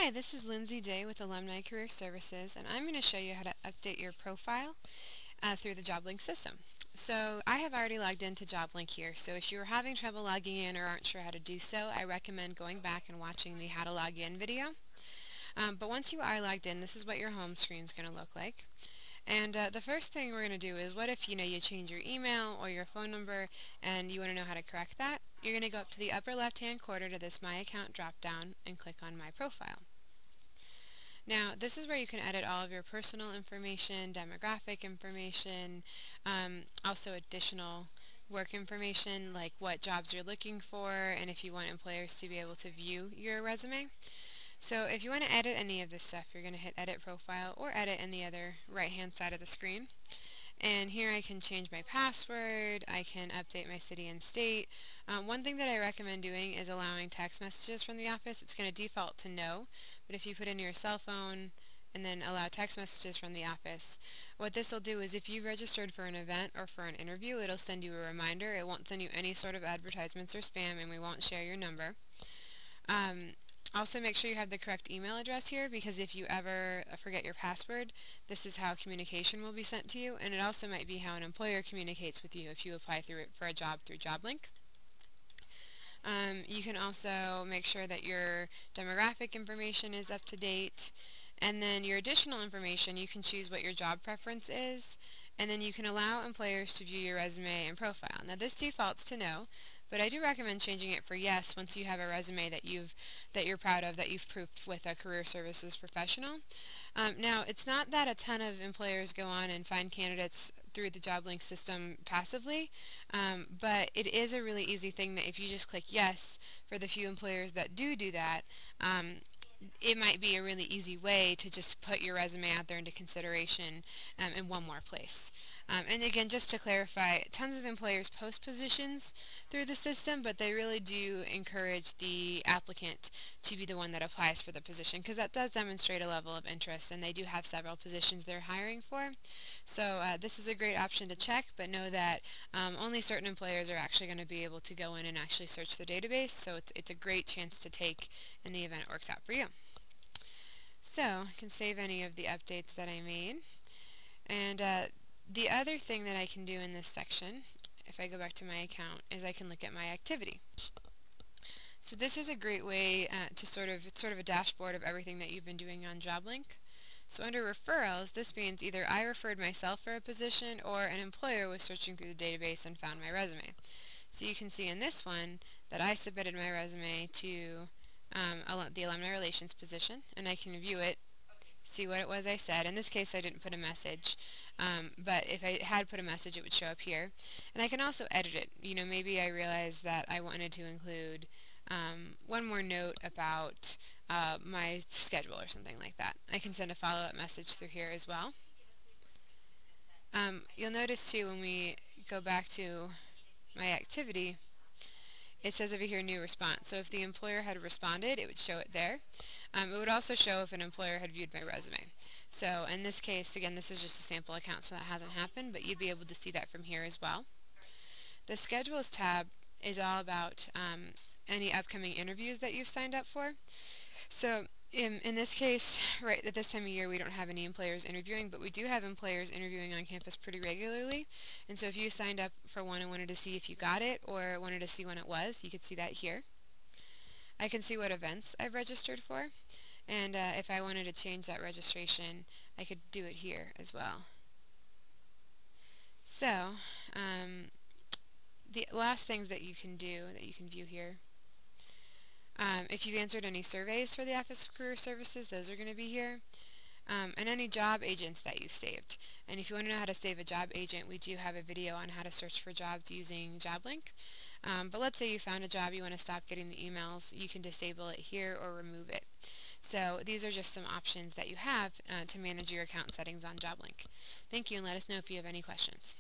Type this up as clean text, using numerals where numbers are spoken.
Hi, this is Lindsay Day with Alumni Career Services, and I'm going to show you how to update your profile through the JobLink system. So I have already logged into JobLink here, so if you're having trouble logging in or aren't sure how to do so, I recommend going back and watching the How to Log In video. But once you are logged in, this is what your home screen is going to look like. And the first thing we're going to do is, what if you change your email or your phone number and you want to know how to correct that? You're going to go up to the upper left-hand corner to this My Account drop-down and click on My Profile. Now, this is where you can edit all of your personal information, demographic information, also additional work information like what jobs you're looking for and if you want employers to be able to view your resume. So if you want to edit any of this stuff, you're going to hit Edit Profile or Edit in the other right-hand side of the screen. And here I can change my password, I can update my city and state. One thing that I recommend doing is allowing text messages from the office. It's going to default to no, but if you put in your cell phone and then allow text messages from the office, what this will do is if you registered for an event or for an interview, it'll send you a reminder. It won't send you any sort of advertisements or spam, and we won't share your number. Also make sure you have the correct email address here, because if you ever forget your password, this is how communication will be sent to you, and it also might be how an employer communicates with you if you apply for a job through JobLink. You can also make sure that your demographic information is up to date, and then your additional information, you can choose what your job preference is, and then you can allow employers to view your resume and profile. Now this defaults to no, but I do recommend changing it for yes once you have a resume that you're proud of, that you've proofed with a career services professional. Now, it's not that a ton of employers go on and find candidates through the JobLink system passively, but it is a really easy thing that if you just click yes, for the few employers that do that, it might be a really easy way to just put your resume out there into consideration in one more place. And again, just to clarify, tons of employers post positions through the system, but they really do encourage the applicant to be the one that applies for the position, because that does demonstrate a level of interest, and they do have several positions they're hiring for. So this is a great option to check, but know that only certain employers are actually going to be able to go in and actually search the database, so it's a great chance to take in the event it works out for you. So I can save any of the updates that I made. And the other thing that I can do in this section, if I go back to my account, is I can look at my activity. So this is a great way to it's sort of a dashboard of everything that you've been doing on JobLink. So under referrals, this means either I referred myself for a position or an employer was searching through the database and found my resume. So you can see in this one that I submitted my resume to the Alumni Relations position, and I can view it, see what it was I said. In this case, I didn't put a message, but if I had put a message, it would show up here. And I can also edit it. Maybe I realized that I wanted to include one more note about my schedule or something like that. I can send a follow-up message through here as well. You'll notice too, when we go back to my activity, it says over here new response. So if the employer had responded, it would show it there. It would also show if an employer had viewed my resume. So in this case, again, this is just a sample account, so that hasn't happened, but you'd be able to see that from here as well. The Schedules tab is all about any upcoming interviews that you've signed up for. So in this case, right at this time of year, we don't have any employers interviewing, but we do have employers interviewing on campus pretty regularly. And so if you signed up for one and wanted to see if you got it or wanted to see when it was, you could see that here. I can see what events I've registered for, and if I wanted to change that registration, I could do it here as well. So the last things that you can do, that you can view here, if you've answered any surveys for the Office of Career Services, those are going to be here, and any job agents that you've saved. And if you want to know how to save a job agent, we do have a video on how to search for jobs using JobLink. But let's say you found a job, you want to stop getting the emails, you can disable it here or remove it. So these are just some options that you have to manage your account settings on JobLink. Thank you, and let us know if you have any questions.